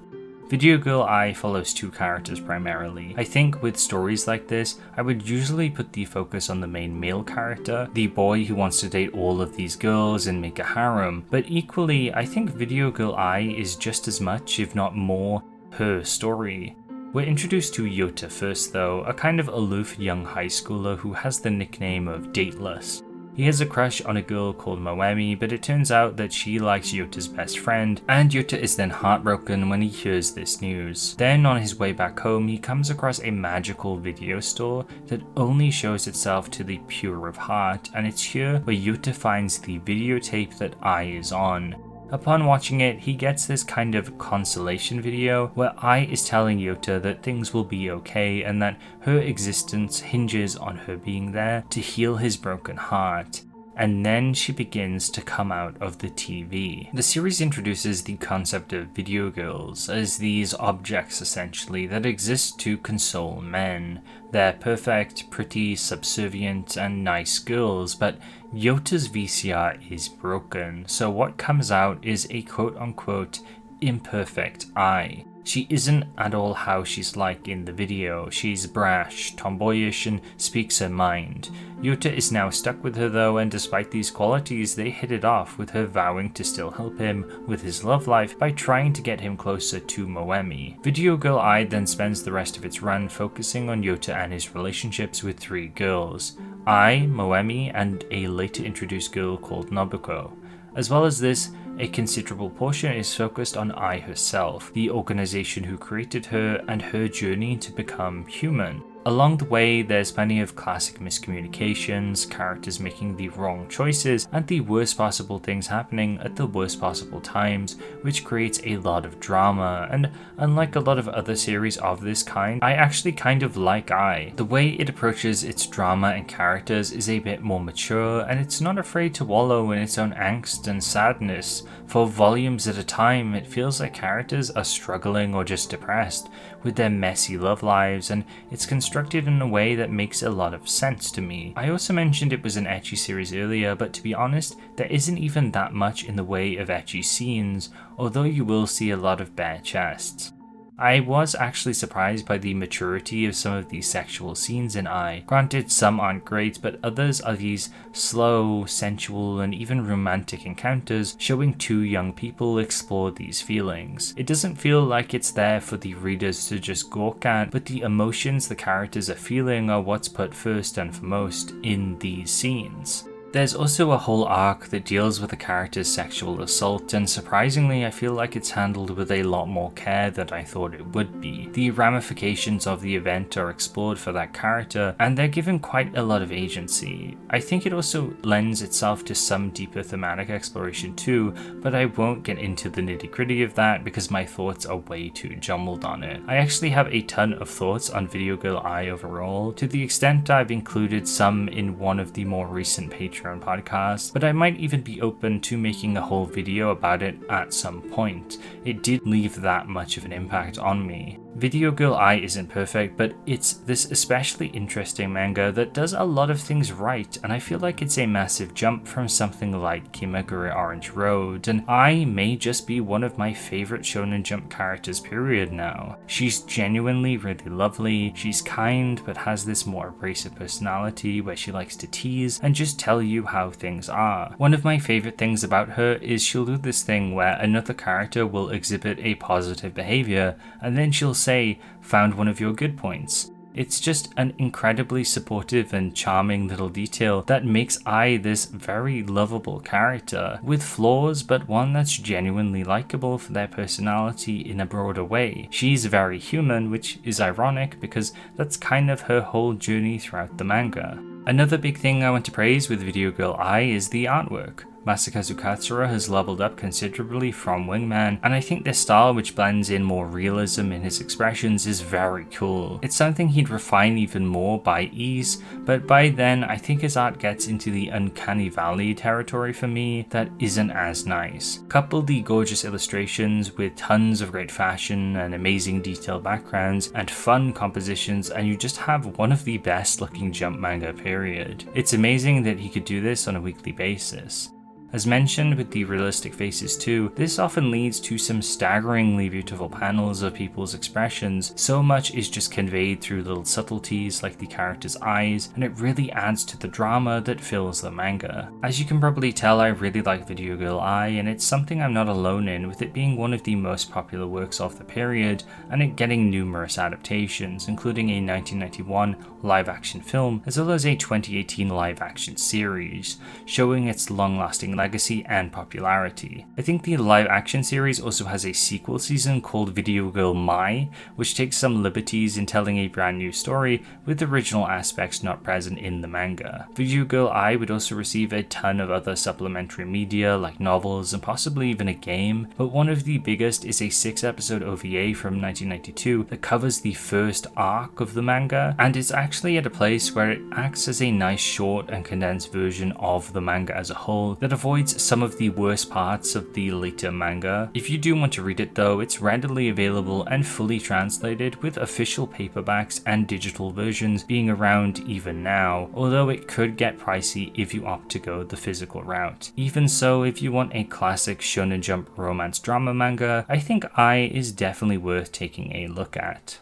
Video Girl Ai follows 2 characters primarily. I think with stories like this, I would usually put the focus on the main male character, the boy who wants to date all of these girls and make a harem, but equally, I think Video Girl Ai is just as much, if not more, her story. We're introduced to Yota first though, a kind of aloof young high schooler who has the nickname of Dateless. He has a crush on a girl called Moemi, but it turns out that she likes Yota's best friend, and Yota is then heartbroken when he hears this news. Then on his way back home, he comes across a magical video store that only shows itself to the pure of heart, and it's here where Yota finds the videotape that Ai is on. Upon watching it, he gets this kind of consolation video where Ai is telling Yota that things will be okay and that her existence hinges on her being there to heal his broken heart. and then she begins to come out of the TV. The series introduces the concept of video girls as these objects essentially that exist to console men. They're perfect, pretty, subservient, and nice girls, but Yota's VCR is broken, so what comes out is a quote-unquote imperfect Ai. She isn't at all how she's like in the video. She's brash, tomboyish, and speaks her mind. Yota is now stuck with her though, and despite these qualities, they hit it off, with her vowing to still help him with his love life by trying to get him closer to Moemi. Video Girl Ai then spends the rest of its run focusing on Yota and his relationships with 3 girls: Ai, Moemi, and a later introduced girl called Nobuko. As well as this, a considerable portion is focused on Ai herself, the organization who created her, and her journey to become human. Along the way, there's plenty of classic miscommunications, characters making the wrong choices, and the worst possible things happening at the worst possible times, which creates a lot of drama. And unlike a lot of other series of this kind, I actually kind of like Ai. The way it approaches its drama and characters is a bit more mature, and it's not afraid to wallow in its own angst and sadness. For volumes at a time, it feels like characters are struggling or just depressed with their messy love lives, and it's constructed in a way that makes a lot of sense to me. I also mentioned it was an ecchi series earlier, but to be honest, there isn't even that much in the way of ecchi scenes, although you will see a lot of bare chests. I was actually surprised by the maturity of some of these sexual scenes in Ai. Granted, some aren't great, but others are these slow, sensual, and even romantic encounters showing 2 young people explore these feelings. It doesn't feel like it's there for the readers to just gawk at, but the emotions the characters are feeling are what's put first and foremost in these scenes. There's also a whole arc that deals with the character's sexual assault, and surprisingly I feel like it's handled with a lot more care than I thought it would be. The ramifications of the event are explored for that character, and they're given quite a lot of agency. I think it also lends itself to some deeper thematic exploration too, but I won't get into the nitty-gritty of that because my thoughts are way too jumbled on it. I actually have a ton of thoughts on Video Girl Ai overall, to the extent I've included some in one of the more recent Patreon podcast, but I might even be open to making a whole video about it at some point. It did leave that much of an impact on me. Video Girl Ai isn't perfect, but it's this especially interesting manga that does a lot of things right, and I feel like it's a massive jump from something like Kimagure Orange Road, and Ai may just be one of my favorite Shonen Jump characters period now. She's genuinely really lovely, she's kind but has this more abrasive personality where she likes to tease and just tell you how things are. One of my favorite things about her is she'll do this thing where another character will exhibit a positive behavior, and then she'll say, "Found one of your good points." It's just an incredibly supportive and charming little detail that makes Ai this very lovable character, with flaws but one that's genuinely likable for their personality in a broader way. She's very human, which is ironic because that's kind of her whole journey throughout the manga. Another big thing I want to praise with Video Girl Ai is the artwork. Masakazu Katsura has leveled up considerably from Wingman, and I think this style, which blends in more realism in his expressions, is very cool. It's something he'd refine even more by ease, but by then I think his art gets into the uncanny valley territory for me that isn't as nice. Couple the gorgeous illustrations with tons of great fashion and amazing detailed backgrounds and fun compositions, and you just have one of the best looking Jump manga period. It's amazing that he could do this on a weekly basis. As mentioned with the realistic faces too, this often leads to some staggeringly beautiful panels of people's expressions. So much is just conveyed through little subtleties like the character's eyes, and it really adds to the drama that fills the manga. As you can probably tell, I really like Video Girl Ai, and it's something I'm not alone in, with it being one of the most popular works of the period, and it getting numerous adaptations, including a 1991 live-action film, as well as a 2018 live-action series, showing its long-lasting legacy and popularity. I think the live action series also has a sequel season called Video Girl Mai, which takes some liberties in telling a brand new story with original aspects not present in the manga. Video Girl I would also receive a ton of other supplementary media like novels and possibly even a game, but one of the biggest is a 6-episode OVA from 1992 that covers the first arc of the manga, and it's actually at a place where it acts as a nice short and condensed version of the manga as a whole that avoids some of the worst parts of the later manga. If you do want to read it though, it's readily available and fully translated, with official paperbacks and digital versions being around even now, although it could get pricey if you opt to go the physical route. Even so, if you want a classic Shonen Jump romance drama manga, I think I is definitely worth taking a look at.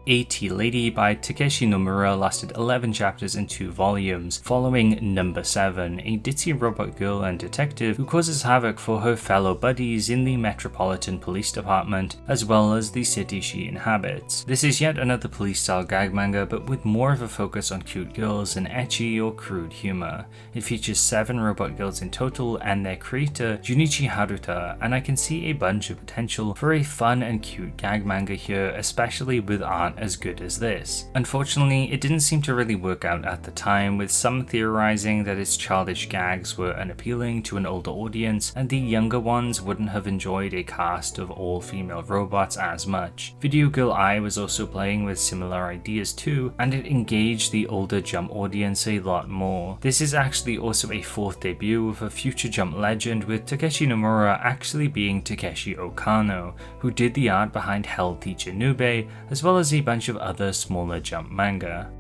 AT Lady by Takeshi Nomura lasted 11 chapters and 2 volumes, following Number 7, a ditzy robot girl and detective who causes havoc for her fellow buddies in the Metropolitan Police Department, as well as the city she inhabits. This is yet another police-style gag manga, but with more of a focus on cute girls and ecchi or crude humor. It features 7 robot girls in total and their creator, Junichi Haruta, and I can see a bunch of potential for a fun and cute gag manga here, especially with art as good as this. Unfortunately, it didn't seem to really work out at the time, with some theorizing that its childish gags were unappealing to an older audience and the younger ones wouldn't have enjoyed a cast of all-female robots as much. Video Girl I was also playing with similar ideas too, and it engaged the older Jump audience a lot more. This is actually also a 4th debut of a future Jump legend, with Takeshi Nomura actually being Takeshi Okano, who did the art behind Hell Teacher Nube, as well as a bunch of other smaller Jump manga.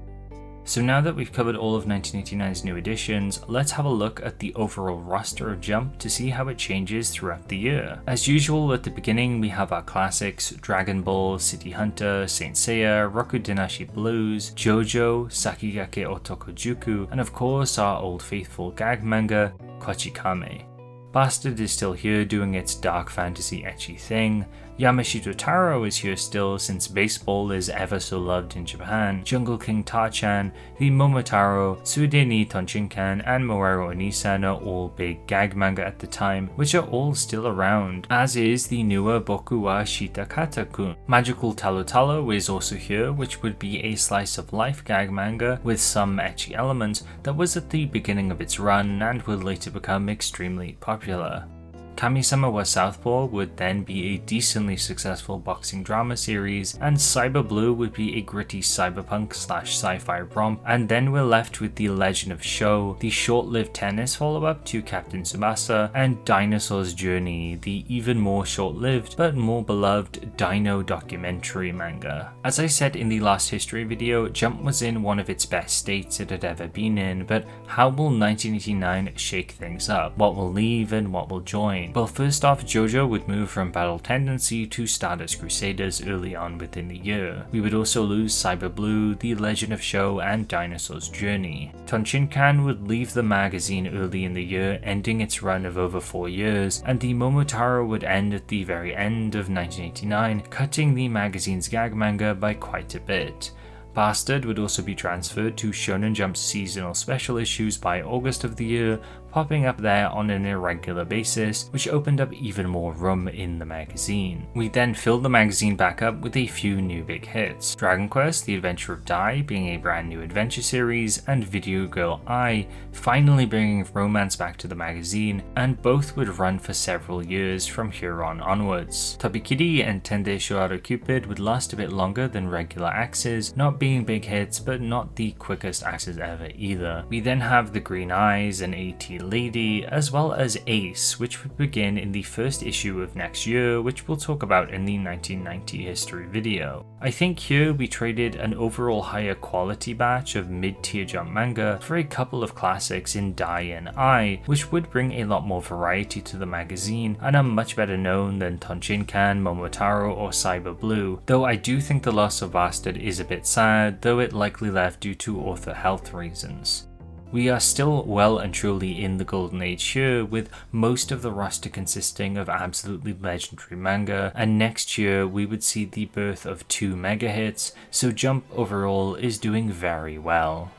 So now that we've covered all of 1989's new editions, let's have a look at the overall roster of Jump to see how it changes throughout the year. As usual, at the beginning we have our classics: Dragon Ball, City Hunter, Saint Seiya, Rokudenashi Blues, JoJo, Sakigake Otokojuku, and of course our old faithful gag manga, Kochikame. Bastard is still here doing its dark fantasy ecchi thing. Yamashita Taro is here still, since baseball is ever so loved in Japan. Jungle King Ta-chan, the Momotaro, Tsude ni Tonchinkan, and Moero Onisan are all big gag manga at the time, which are all still around, as is the newer Boku wa Shitakata-kun. Magical Talo Talo is also here, which would be a slice of life gag manga with some ecchi elements that was at the beginning of its run and would later become extremely popular. Kami-sama wa Southpaw would then be a decently successful boxing drama series, and Cyber Blue would be a gritty cyberpunk / sci-fi romp, and then we're left with The Legend of Sho, the short-lived tennis follow-up to Captain Tsubasa, and Dinosaur's Journey, the even more short-lived but more beloved dino documentary manga. As I said in the last history video, Jump was in one of its best states it had ever been in, but how will 1989 shake things up? What will leave and what will join? Well, first off, JoJo would move from Battle Tendency to Stardust Crusaders early on within the year. We would also lose Cyber Blue, The Legend of Sho, and Dinosaur's Journey. Tonchinkan would leave the magazine early in the year, ending its run of over 4 years, and the Momotaro would end at the very end of 1989, cutting the magazine's gag manga by quite a bit. Bastard would also be transferred to Shonen Jump's seasonal special issues by August of the year, popping up there on an irregular basis, which opened up even more room in the magazine. We then filled the magazine back up with a few new big hits: Dragon Quest: The Adventure of Dai being a brand new adventure series, and Video Girl I finally bringing romance back to the magazine, and both would run for several years from here on onwards. Tobikkiri and Tende Showaru Cupid would last a bit longer than regular axes, not being big hits but not the quickest axes ever either. We then have The Green Eyes and AT Lady, as well as Ace, which would begin in the first issue of next year, which we'll talk about in the 1990 history video. I think here we traded an overall higher quality batch of mid-tier Jump manga for a couple of classics in Dai and I, which would bring a lot more variety to the magazine and are much better known than Tonchinkan, Momotaro, or Cyber Blue, though I do think the loss of Bastard is a bit sad, though it likely left due to author health reasons. We are still well and truly in the golden age here, with most of the roster consisting of absolutely legendary manga, and next year we would see the birth of 2 mega hits, so Jump overall is doing very well.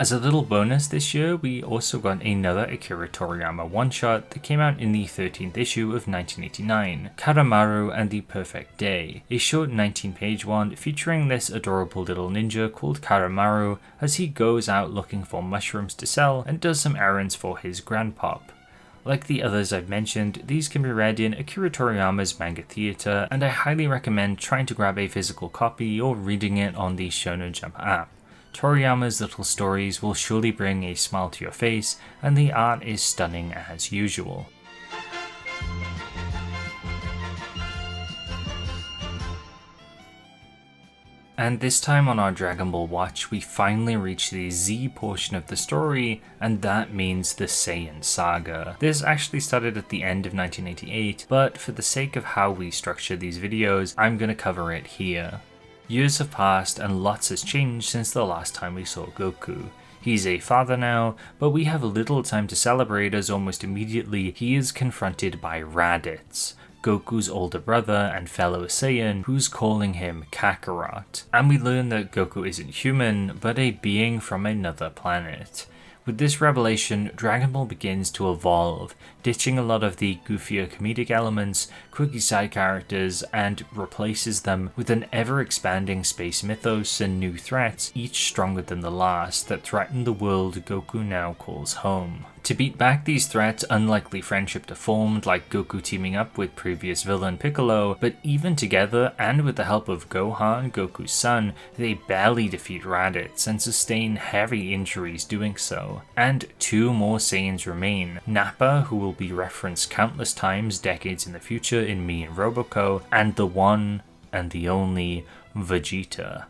As a little bonus this year, we also got another Akira Toriyama one-shot that came out in the 13th issue of 1989, Karamaru and the Perfect Day, a short 19-page one featuring this adorable little ninja called Karamaru as he goes out looking for mushrooms to sell and does some errands for his grandpop. Like the others I've mentioned, these can be read in Akira Toriyama's manga theatre, and I highly recommend trying to grab a physical copy or reading it on the Shonen Jump app. Toriyama's little stories will surely bring a smile to your face, and the art is stunning as usual. And this time on our Dragon Ball watch, we finally reach the Z portion of the story, and that means the Saiyan Saga. This actually started at the end of 1988, but for the sake of how we structure these videos, I'm gonna cover it here. Years have passed and lots has changed since the last time we saw Goku. He's a father now, but we have little time to celebrate as almost immediately he is confronted by Raditz, Goku's older brother and fellow Saiyan, who's calling him Kakarot. And we learn that Goku isn't human, but a being from another planet. With this revelation, Dragon Ball begins to evolve, ditching a lot of the goofier comedic elements, quirky side characters, and replaces them with an ever-expanding space mythos and new threats, each stronger than the last, that threaten the world Goku now calls home. To beat back these threats, unlikely friendships are formed, like Goku teaming up with previous villain Piccolo, but even together, and with the help of Gohan, Goku's son, they barely defeat Raditz and sustain heavy injuries doing so. And two more Saiyans remain, Nappa, who will be referenced countless times decades in the future in Me and Roboco, and the one and the only Vegeta.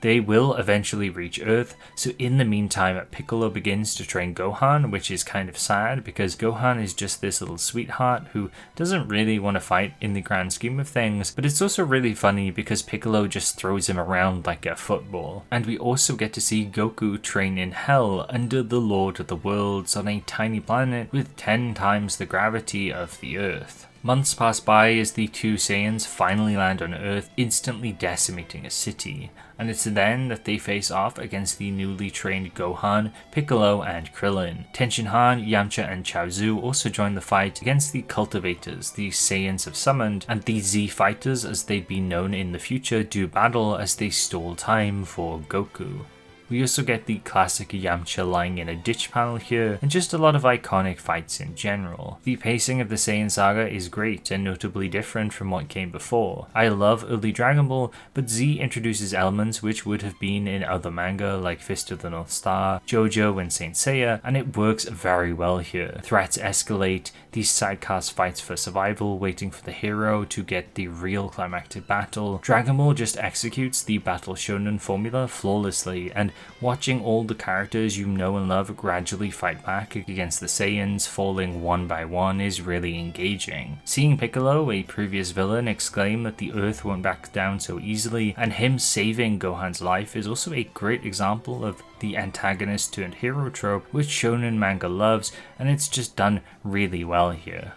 They will eventually reach Earth, so in the meantime Piccolo begins to train Gohan, which is kind of sad because Gohan is just this little sweetheart who doesn't really want to fight in the grand scheme of things, but it's also really funny because Piccolo just throws him around like a football. And we also get to see Goku train in Hell under the Lord of the Worlds on a tiny planet with 10 times the gravity of the Earth. Months pass by as the two Saiyans finally land on Earth, instantly decimating a city, and it's then that they face off against the newly trained Gohan, Piccolo, and Krillin. Tenshinhan, Yamcha, and Chaozu also join the fight against the Cultivators the Saiyans have summoned, and the Z Fighters, as they'd be known in the future, do battle as they stall time for Goku. We also get the classic Yamcha lying in a ditch panel here, and just a lot of iconic fights in general. The pacing of the Saiyan Saga is great and notably different from what came before. I love early Dragon Ball, but Z introduces elements which would have been in other manga like Fist of the North Star, JoJo, and Saint Seiya, and it works very well here. Threats escalate, these sidecast fights for survival, waiting for the hero to get the real climactic battle. Dragon Ball just executes the battle shonen formula flawlessly, and watching all the characters you know and love gradually fight back against the Saiyans, falling one by one, is really engaging. Seeing Piccolo, a previous villain, exclaim that the Earth won't back down so easily, and him saving Gohan's life is also a great example of the antagonist turned hero trope which shonen manga loves, and it's just done really well here.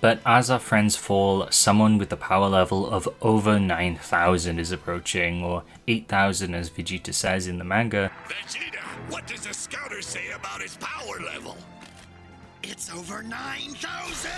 But as our friends fall, someone with the power level of over 9,000 is approaching, or 8,000 as Vegeta says in the manga. Vegeta, what does the scouter say about his power level? It's over 9,000!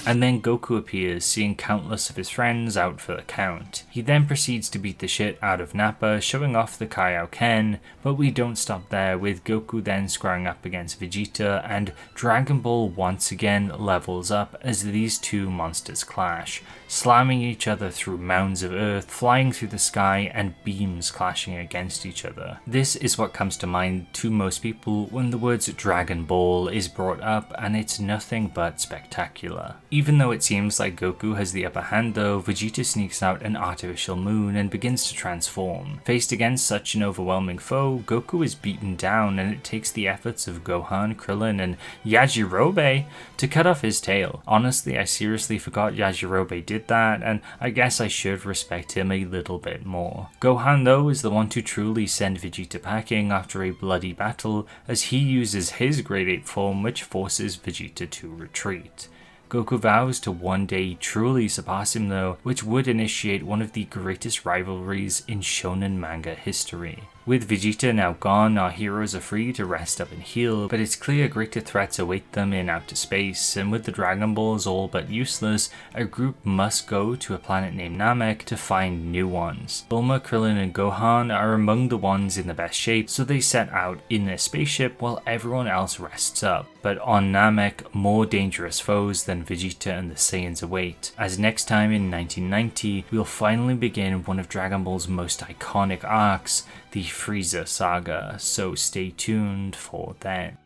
And then Goku appears, seeing countless of his friends out for the count. He then proceeds to beat the shit out of Nappa, showing off the Kaioken, but we don't stop there, with Goku then squaring up against Vegeta, and Dragon Ball once again levels up as these two monsters clash, slamming each other through mounds of earth, flying through the sky, and beams clashing against each other. This is what comes to mind to most people when the words Dragon Ball is brought up, and it's nothing but spectacular. Even though it seems like Goku has the upper hand though, Vegeta sneaks out an artificial moon and begins to transform. Faced against such an overwhelming foe, Goku is beaten down, and it takes the efforts of Gohan, Krillin, and Yajirobe to cut off his tail. Honestly, I seriously forgot Yajirobe did that, and I guess I should respect him a little bit more. Gohan though is the one to truly send Vegeta packing after a bloody battle, as he uses his Grade 8 form, which forces Vegeta to retreat. Goku vows to one day truly surpass him though, which would initiate one of the greatest rivalries in shonen manga history. With Vegeta now gone, our heroes are free to rest up and heal, but it's clear greater threats await them in outer space, and with the Dragon Balls all but useless, a group must go to a planet named Namek to find new ones. Bulma, Krillin and Gohan are among the ones in the best shape, so they set out in their spaceship while everyone else rests up. But on Namek, more dangerous foes than Vegeta and the Saiyans await, as next time in 1990, we'll finally begin one of Dragon Ball's most iconic arcs, the Frieza Saga, so stay tuned for then.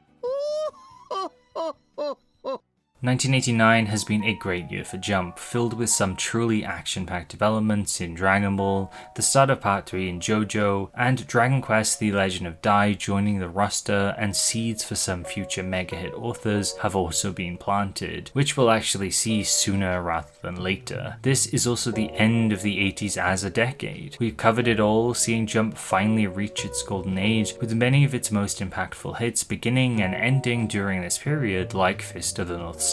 1989 has been a great year for Jump, filled with some truly action-packed developments in Dragon Ball, the start of Part 3 in JoJo, and Dragon Quest The Legend of Dai joining the roster, and seeds for some future mega-hit authors have also been planted, which we'll actually see sooner rather than later. This is also the end of the 80s as a decade. We've covered it all, seeing Jump finally reach its golden age, with many of its most impactful hits beginning and ending during this period, like Fist of the North Star.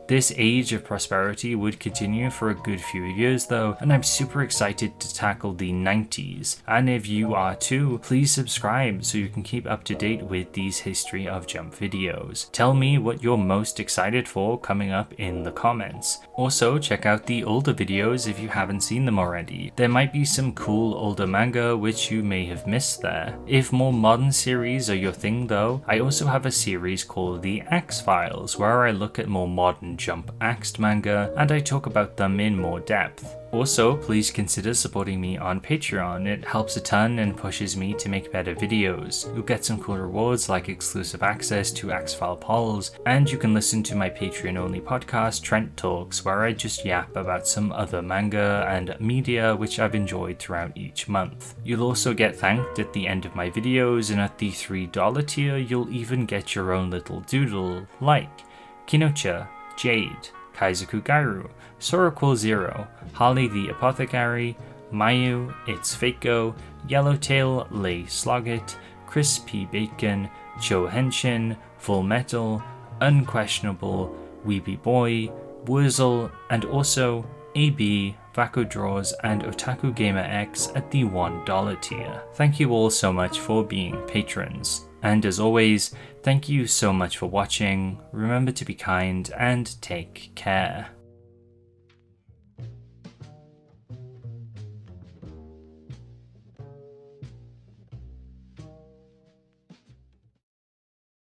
This age of prosperity would continue for a good few years though, and I'm super excited to tackle the 90s. And if you are too, please subscribe so you can keep up to date with these History of Jump videos. Tell me what you're most excited for coming up in the comments. Also, check out the older videos if you haven't seen them already. There might be some cool older manga which you may have missed there. If more modern series are your thing though, I also have a series called The X-Files where I look at more modern Jump axed manga and I talk about them in more depth. Also, please consider supporting me on Patreon. It helps a ton and pushes me to make better videos. You'll get some cool rewards like exclusive access to X-File polls, and you can listen to my Patreon only podcast Trent Talks, where I just yap about some other manga and media which I've enjoyed throughout each month. You'll also get thanked at the end of my videos, and at the $3 tier you'll even get your own little doodle like Kinocha, Jade, Kaizoku Gairu, Soroquel Zero, Holly the Apothecary, Mayu, It's Fako, Yellowtail, Lay Sloggett, Chris P. Bacon, Cho Henshin, Full Metal, Unquestionable, Weeby Boy, Wurzel, and also AB, Vako Draws, and Otaku Gamer X at the $1 tier. Thank you all so much for being patrons. And as always, thank you so much for watching, remember to be kind and take care.